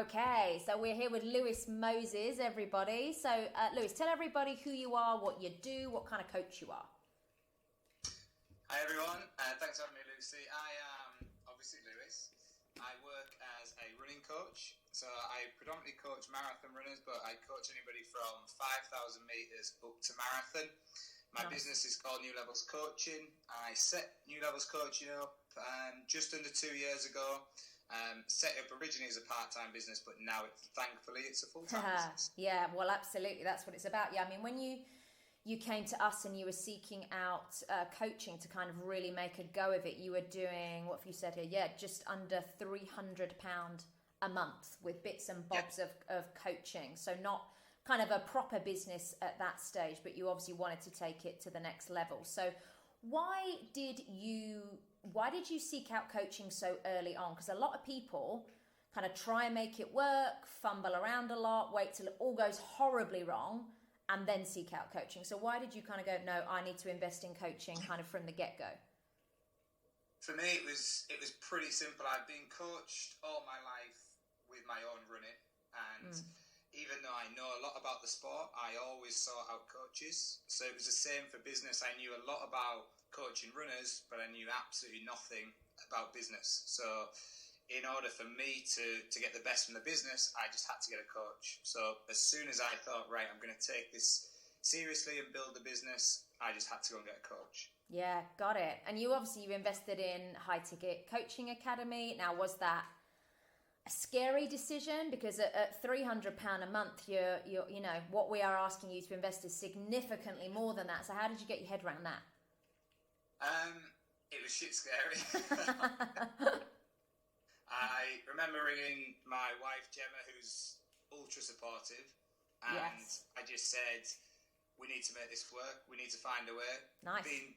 Okay, so we're here with Lewis Moses, everybody. So, Lewis, tell everybody who you are, what you do, what kind of coach you are. Hi, everyone. Thanks for having me, Lucy. I am obviously Lewis. I work as a running coach. So I predominantly coach marathon runners, but I coach anybody from 5,000 meters up to marathon. My business is called New Levels Coaching. I set New Levels Coaching up just under 2 years ago. Set up originally as a part-time business, but now thankfully it's a full-time business. Yeah, well, absolutely. That's what it's about. Yeah, I mean, when you came to us and you were seeking out coaching to kind of really make a go of it, you were doing, what have you said here? Yeah, just under £300 a month with bits and bobs of coaching. So not kind of a proper business at that stage, but you obviously wanted to take it to the next level. So why did you seek out coaching so early on? Because a lot of people kind of try and make it work, fumble around a lot, wait till it all goes horribly wrong, and then seek out coaching. So why did you kind of go, no, I need to invest in coaching kind of from the get-go? For me, it was pretty simple. I've been coached all my life with my own running, and even though I know a lot about the sport, I always sought out coaches. So it was the same for business. I knew a lot about coaching runners, but I knew absolutely nothing about business. So in order for me to get the best from the business, I just had to get a coach. So as soon as I thought, right, I'm going to take this seriously and build a business, I just had to go and get a coach. Yeah, got it. And you invested in High Ticket Coaching Academy. Now, was that a scary decision? Because at £300 a month, you're you know, what we are asking you to invest is significantly more than that. So how did you get your head around that? It was shit scary. I remember ringing my wife Gemma, who's ultra supportive, and I just said, we need to make this work. We need to find a way. Nice. Being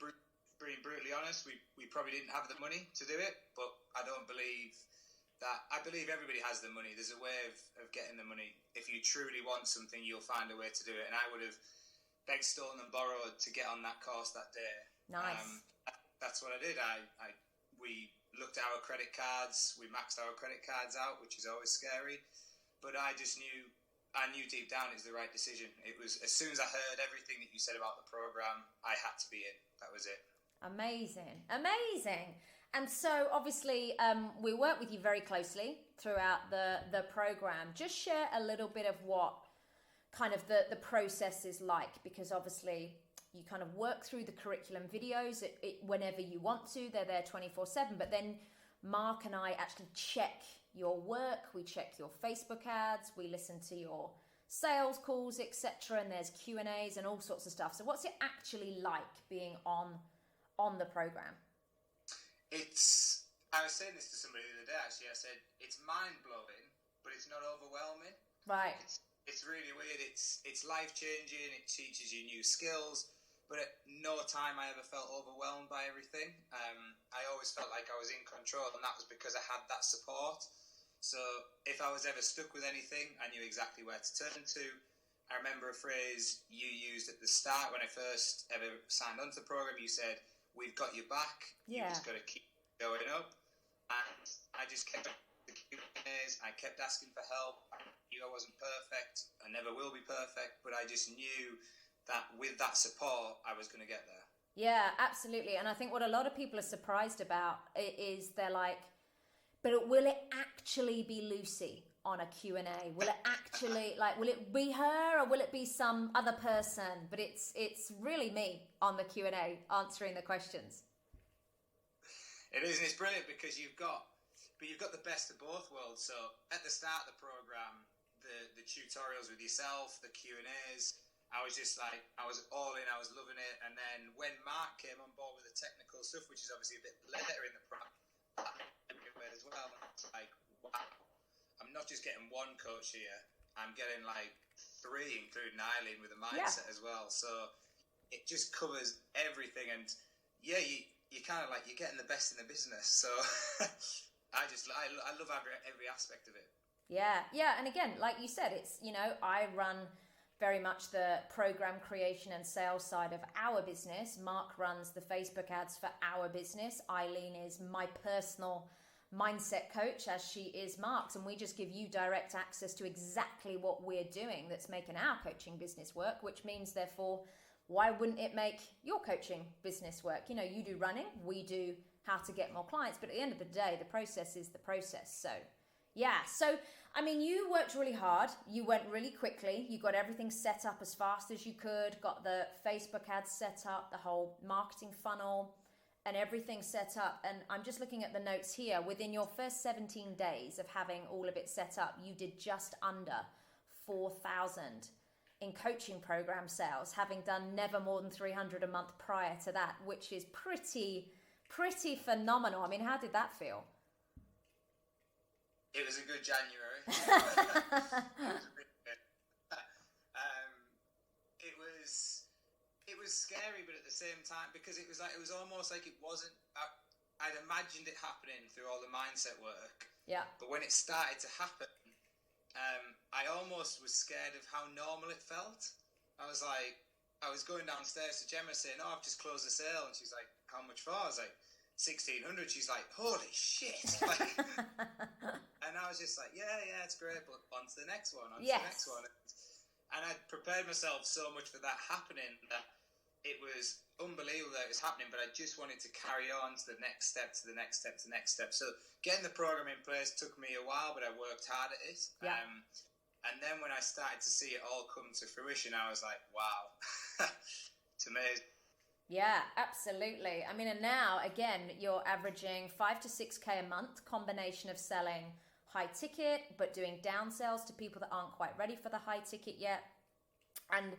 brutally honest, we probably didn't have the money to do it, but I don't believe that. I believe everybody has the money. There's a way of getting the money. If you truly want something, you'll find a way to do it. And I would have begged, stolen and borrowed to get on that course that day. Nice. That's what I did. We looked at our credit cards. We maxed our credit cards out, which is always scary. But I knew deep down it was the right decision. It was, as soon as I heard everything that you said about the program, I had to be in. That was it. Amazing. And so obviously we work with you very closely throughout the program. Just share a little bit of what kind of the process is like, because obviously you kind of work through the curriculum videos whenever you want to. They're there 24/7, but then Mark and I actually check your work. We check your Facebook ads. We listen to your sales calls, etc. And there's Q&As and all sorts of stuff. So what's it actually like being on the program? I was saying this to somebody the other day, actually. I said, it's mind-blowing, but it's not overwhelming. Right. It's really weird. It's life-changing. It teaches you new skills. But at no time I ever felt overwhelmed by everything. I always felt like I was in control, and that was because I had that support. So if I was ever stuck with anything, I knew exactly where to turn to. I remember a phrase you used at the start when I first ever signed onto the program. You said, we've got your back. Yeah. You just got to keep going up. And I just kept the Q&As. I kept asking for help. I knew I wasn't perfect. I never will be perfect. But I just knew that with that support, I was going to get there. Yeah, absolutely. And I think what a lot of people are surprised about is they're like, but will it actually be Lucy on a Q&A? Will it actually, will it be her, or will it be some other person? But it's really me on the Q&A answering the questions. It is, and it's brilliant because you've got the best of both worlds. So at the start of the program, the tutorials with yourself, the Q&As, I was just like, I was all in, I was loving it. And then when Mark came on board with the technical stuff, which is obviously a bit later in the program, as well, I was like, wow, I'm not just getting one coach here, I'm getting like 3, including Eileen with a mindset as well. So it just covers everything. And yeah, you kind of like, you're getting the best in the business. So I love every aspect of it. Yeah. And again, like you said, it's, I run very much the program creation and sales side of our business. Mark runs the Facebook ads for our business. Eileen is my personal mindset coach as she is Mark's, and we just give you direct access to exactly what we're doing that's making our coaching business work, which means therefore, why wouldn't it make your coaching business work? You know, you do running, we do how to get more clients, but at the end of the day, the process is the process. So yeah, so I mean, you worked really hard, you went really quickly, you got everything set up as fast as you could, got the Facebook ads set up, the whole marketing funnel and everything set up. And I'm just looking at the notes here. Within your first 17 days of having all of it set up, you did just under 4,000 in coaching program sales, having done never more than 300 a month prior to that, which is pretty phenomenal. I mean, how did that feel? It was a good January. It was really good. It was scary, but at the same time, because it was almost like it wasn't. I'd imagined it happening through all the mindset work. Yeah. But when it started to happen, I almost was scared of how normal it felt. I was going downstairs to Gemma saying, "Oh, I've just closed the sale," and she's like, "How much for?" I was like, 1,600. She's like, "Holy shit!" Like, and I was just like, "Yeah, it's great," but on to the next one, to the next one. And I'd prepared myself so much for that happening that it was unbelievable that it was happening, but I just wanted to carry on to the next step, to the next step, to the next step. So getting the program in place took me a while, but I worked hard at it. Yeah. And then when I started to see it all come to fruition, I was like, wow, it's amazing. Yeah, absolutely. I mean, and now, again, you're averaging 5 to 6K a month, combination of selling high ticket, but doing down sales to people that aren't quite ready for the high ticket yet. And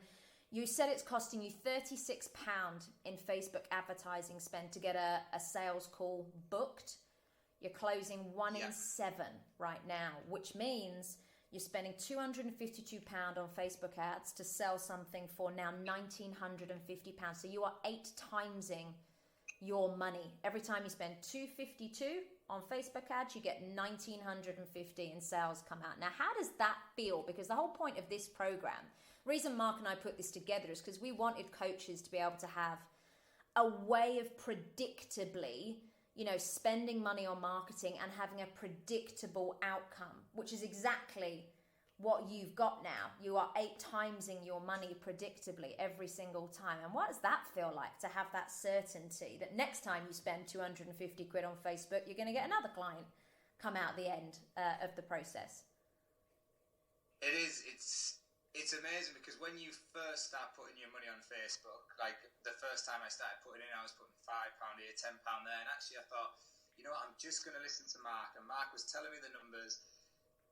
you said it's costing you £36 in Facebook advertising spend to get a sales call booked. You're closing 1 in 7 right now, which means you're spending £252 on Facebook ads to sell something for now £1,950. So you are 8 timesing your money. Every time you spend $252 on Facebook ads, you get $1,950 in sales come out. Now, how does that feel? Because the whole point of this program, reason Mark and I put this together is because we wanted coaches to be able to have a way of predictably, you know, spending money on marketing and having a predictable outcome, which is exactly what you've got now. You are 8 timesing your money predictably every single time. And what does that feel like, to have that certainty that next time you spend 250 quid on Facebook, you're going to get another client come out the end of the process? It is. It's amazing because when you first start putting your money on Facebook, like the first time I started putting in, I was putting £5 here, £10 there, and actually I thought, you know what, I'm just going to listen to Mark, and Mark was telling me the numbers.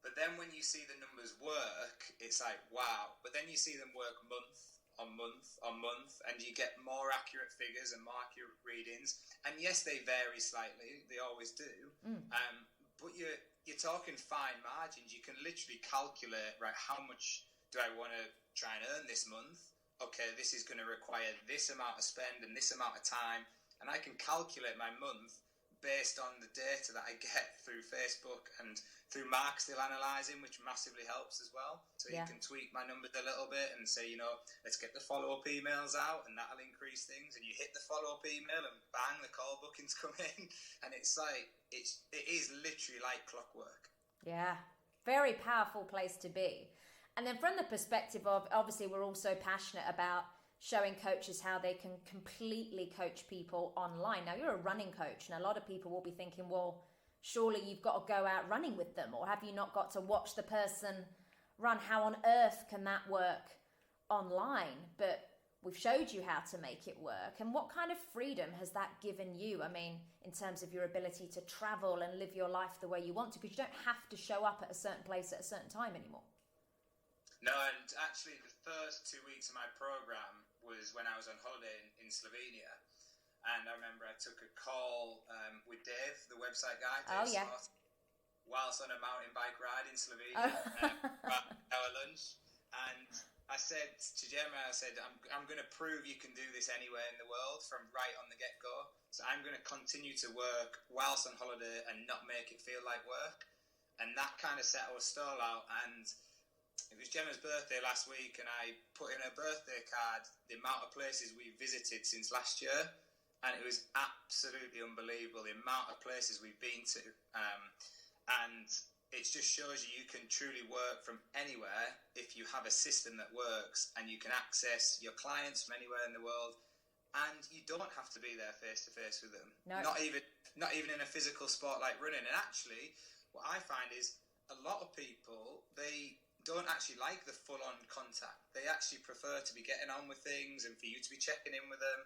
But then when you see the numbers work, it's like, wow. But then you see them work month on month on month, and you get more accurate figures and more accurate readings. And yes, they vary slightly. They always do. But you're talking fine margins. You can literally calculate, right, how much do I want to try and earn this month? Okay, this is going to require this amount of spend and this amount of time. And I can calculate my month based on the data that I get through Facebook and through Mark still analysing, which massively helps as well. So you can tweak my numbers a little bit and say, you know, let's get the follow-up emails out, and that'll increase things. And you hit the follow-up email and bang, the call bookings come in. And it's like, it is literally like clockwork. Yeah. Very powerful place to be. And then from the perspective of, obviously, we're also passionate about showing coaches how they can completely coach people online. Now, you're a running coach, and a lot of people will be thinking, well, surely you've got to go out running with them, or have you not got to watch the person run? How on earth can that work online? But we've showed you how to make it work. And what kind of freedom has that given you? I mean, in terms of your ability to travel and live your life the way you want to, because you don't have to show up at a certain place at a certain time anymore. No, and actually the first 2 weeks of my program was when I was on holiday in Slovenia. And I remember I took a call with Dave, the website guy, whilst on a mountain bike ride in Slovenia, about our lunch. And I said to Gemma, I'm going to prove you can do this anywhere in the world from right on the get-go. So I'm going to continue to work whilst on holiday and not make it feel like work. And that kind of set our stall out. And it was Gemma's birthday last week, and I put in her birthday card the amount of places we visited since last year. and it was absolutely unbelievable the amount of places we've been to, and it just shows you can truly work from anywhere if you have a system that works, and you can access your clients from anywhere in the world, and you don't have to be there face to face with them. No. Not even in a physical sport like running. And actually, what I find is a lot of people, they don't actually like the full-on contact. They actually prefer to be getting on with things and for you to be checking in with them.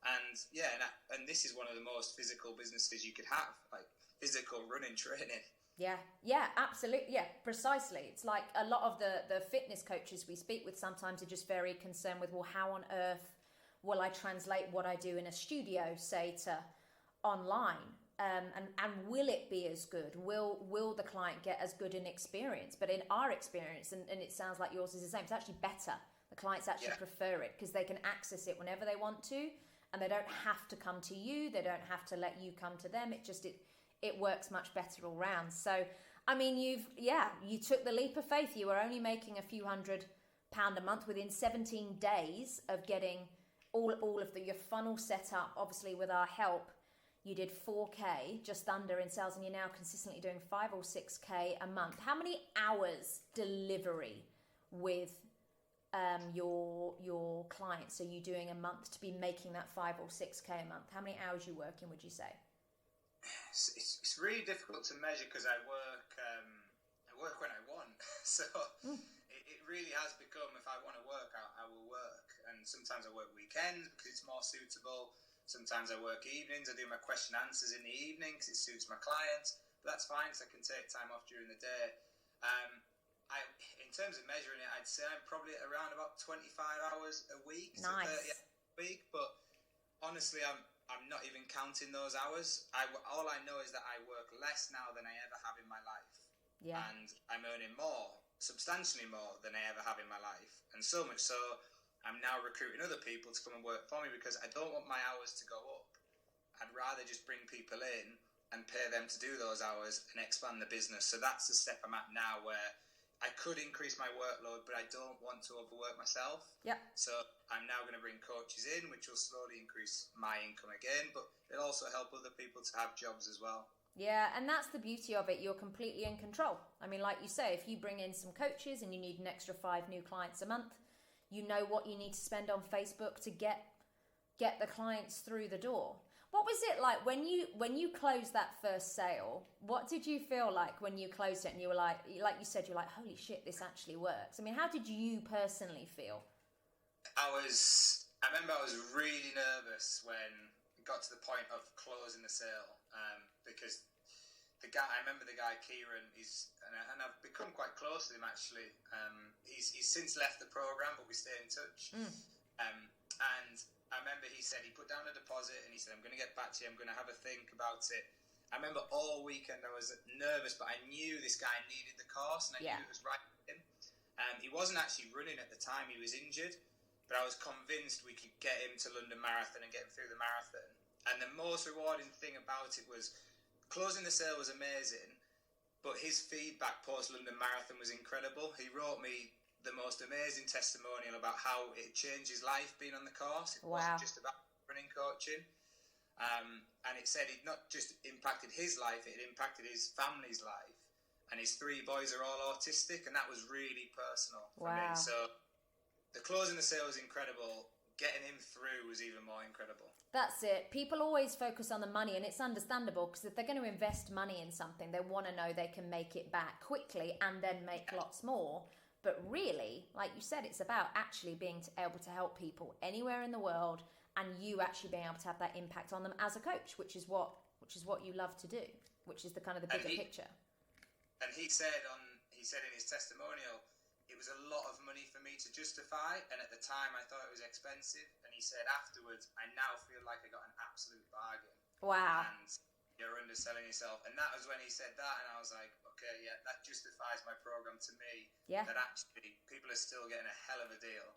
And yeah, and this is one of the most physical businesses you could have, like physical running training. Yeah, absolutely. Yeah, precisely. It's like a lot of the fitness coaches we speak with sometimes are just very concerned with, well, how on earth will I translate what I do in a studio, say, to online? And will it be as good? Will the client get as good an experience? But in our experience, and it sounds like yours is the same, it's actually better. The clients actually prefer it because they can access it whenever they want to, and they don't have to come to you. They don't have to let you come to them. It works much better all round. So, I mean, you took the leap of faith. You were only making a few £100 a month within 17 days of getting all of your funnel set up. Obviously, with our help, you did 4K just under in sales, and you're now consistently doing 5 or 6K a month. How many hours delivery with your clients are you doing a month to be making that 5 or 6K a month? How many hours you working, would you say? It's really difficult to measure because I work when I want. So it really has become, if I want to work, I will work. And sometimes I work weekends because it's more suitable. Sometimes I work evenings. I do my question answers in the evening because it suits my clients. But that's fine because I can take time off during the day. In terms of measuring it, I'd say I'm probably at around about 25 hours a week. Nice. So 30 hours a week. But honestly, I'm not even counting those hours. All I know is that I work less now than I ever have in my life. Yeah. And I'm earning more, substantially more than I ever have in my life. And so much so, I'm now recruiting other people to come and work for me because I don't want my hours to go up. I'd rather just bring people in and pay them to do those hours and expand the business. So that's the step I'm at now, where I could increase my workload, but I don't want to overwork myself. Yeah. So I'm now going to bring coaches in, which will slowly increase my income again, but it'll also help other people to have jobs as well. Yeah, and that's the beauty of it. You're completely in control. I mean, like you say, if you bring in some coaches and you need an extra 5 new clients a month, you know what you need to spend on Facebook to get the clients through the door. What was it like when you closed that first sale? What did you feel like when you closed it and you were like you said, you're like, holy shit, this actually works? I mean, how did you personally feel? I remember I was really nervous when it got to the point of closing the sale, because I remember the guy Kieran, and I've become quite close to him actually. He's since left the program, but we stay in touch. And I remember he said he put down a deposit and he said, I'm going to get back to you, I'm going to have a think about it. I remember all weekend I was nervous, but I knew this guy needed the course and I knew it was right for him. He wasn't actually running at the time, he was injured, but I was convinced we could get him to London Marathon and get him through the marathon. And the most rewarding thing about it was closing the sale was amazing, but his feedback post-London Marathon was incredible. He wrote me the most amazing testimonial about how it changed his life being on the course. It wasn't just about running coaching. And it said it not just impacted his life, it impacted his family's life. And his 3 boys are all autistic, and that was really personal for me. So the closing the sale was incredible. Getting him through was even more incredible. That's it. People always focus on the money, and it's understandable because if they're going to invest money in something, they want to know they can make it back quickly and then make lots more. But really, like you said, it's about actually being able to help people anywhere in the world, and you actually being able to have that impact on them as a coach, which is what you love to do, which is the kind of the bigger picture. And he said in his testimonial, it was a lot of money for me to justify, and at the time I thought it was expensive. And he said afterwards, I now feel like I got an absolute bargain. Wow. And you're underselling yourself. And that was when he said that, and I was like, okay, yeah, that justifies my program to me. Yeah. That actually people are still getting a hell of a deal.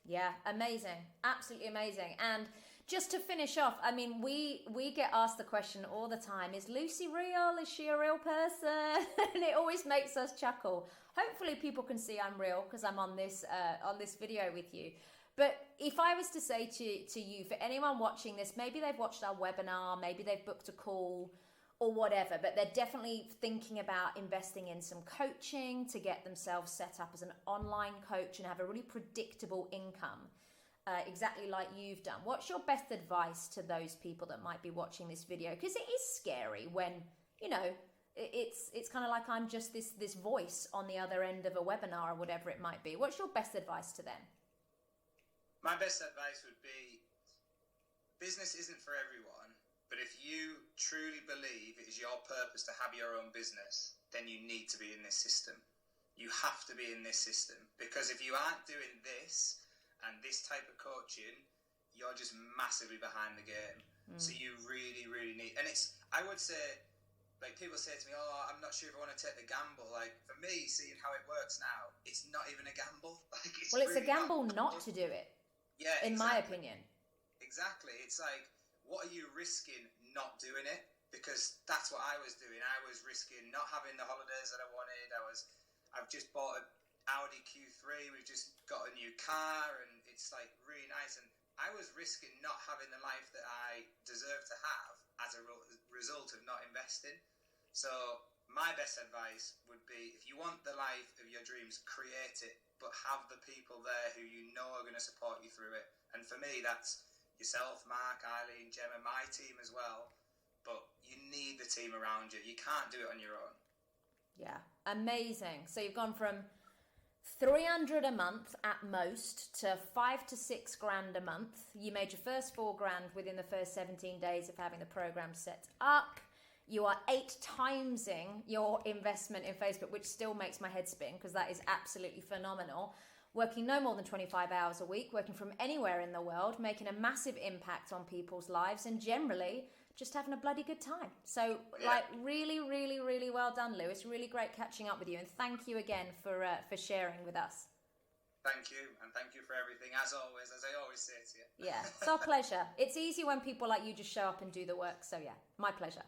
Yeah, amazing. Absolutely amazing. And just to finish off, I mean, we get asked the question all the time, is Lucy real? Is she a real person? And it always makes us chuckle. Hopefully people can see I'm real because I'm on this video with you. But if I was to say to you, for anyone watching this, maybe they've watched our webinar, maybe they've booked a call or whatever, but they're definitely thinking about investing in some coaching to get themselves set up as an online coach and have a really predictable income, exactly like you've done. What's your best advice to those people that might be watching this video? Because it is scary when, you know, it's kind of like I'm just this voice on the other end of a webinar or whatever it might be. What's your best advice to them? My best advice would be, business isn't for everyone, but if you truly believe it is your purpose to have your own business, then you need to be in this system. You have to be in this system, because if you aren't doing this and this type of coaching, you're just massively behind the game. So you really, really need, and I would say, like, people say to me, oh, I'm not sure if I want to take the gamble. Like, for me, seeing how it works now, it's not even a gamble. Like, it's a gamble not to do it. Yeah, in my opinion. Exactly. It's like, what are you risking not doing it? Because that's what I was doing. I was risking not having the holidays that I wanted. I've just bought an Audi Q3. We've just got a new car, and it's like really nice. And I was risking not having the life that I deserve to have as a result of not investing. So my best advice would be, if you want the life of your dreams, create it, but have the people there who you know are going to support you through it. And for me, that's yourself, Mark, Eileen, Gemma, my team as well. But you need the team around you. You can't do it on your own. Yeah, amazing. So you've gone from 300 a month at most to 5 to 6 grand a month. You made your first 4 grand within the first 17 days of having the program set up. You are 8 timesing your investment in Facebook, which still makes my head spin because that is absolutely phenomenal. Working no more than 25 hours a week, working from anywhere in the world, making a massive impact on people's lives, and generally just having a bloody good time. So, like, really, really, really well done, Lewis. Really great catching up with you, and thank you again for sharing with us. Thank you, and thank you for everything, as always, as I always say to you. Yeah, it's our pleasure. It's easy when people like you just show up and do the work, so yeah, my pleasure.